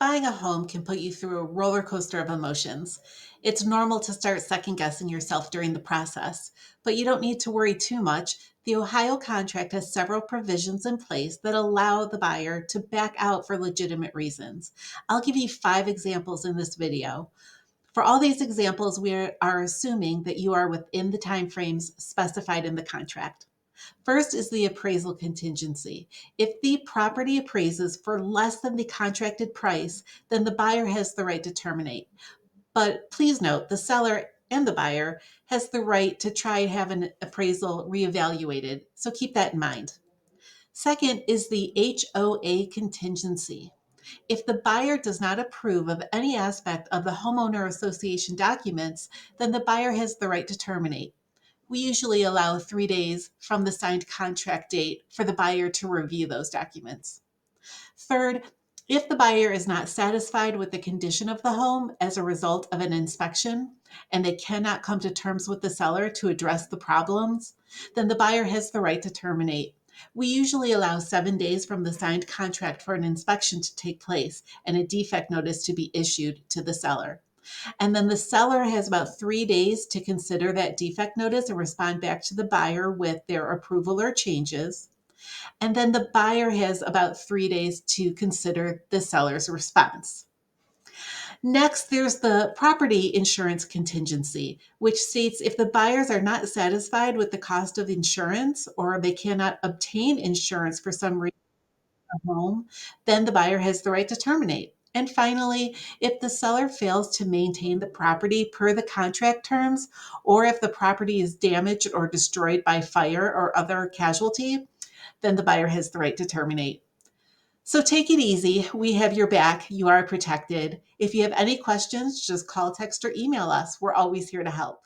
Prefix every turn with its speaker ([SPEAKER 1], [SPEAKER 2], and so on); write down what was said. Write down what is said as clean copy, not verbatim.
[SPEAKER 1] Buying a home can put you through a roller coaster of emotions. It's normal to start second guessing yourself during the process, but you don't need to worry too much. The Ohio contract has several provisions in place that allow the buyer to back out for legitimate reasons. I'll give you 5 examples in this video. For all these examples, we are assuming that you are within the timeframes specified in the contract. First is the appraisal contingency. If the property appraises for less than the contracted price, then the buyer has the right to terminate. But please note, the seller and the buyer has the right to try and have an appraisal reevaluated. So keep that in mind. Second is the HOA contingency. If the buyer does not approve of any aspect of the homeowner association documents, then the buyer has the right to terminate. We usually allow 3 days from the signed contract date for the buyer to review those documents. Third, if the buyer is not satisfied with the condition of the home as a result of an inspection and they cannot come to terms with the seller to address the problems, then the buyer has the right to terminate. We usually allow 7 days from the signed contract for an inspection to take place and a defect notice to be issued to the seller. And then the seller has about 3 days to consider that defect notice and respond back to the buyer with their approval or changes. And then the buyer has about 3 days to consider the seller's response. Next, there's the property insurance contingency, which states if the buyers are not satisfied with the cost of insurance or they cannot obtain insurance for some reason at home, then the buyer has the right to terminate. And finally, if the seller fails to maintain the property per the contract terms, or if the property is damaged or destroyed by fire or other casualty, then the buyer has the right to terminate. So take it easy. We have your back. You are protected. If you have any questions, just call, text, or email us. We're always here to help.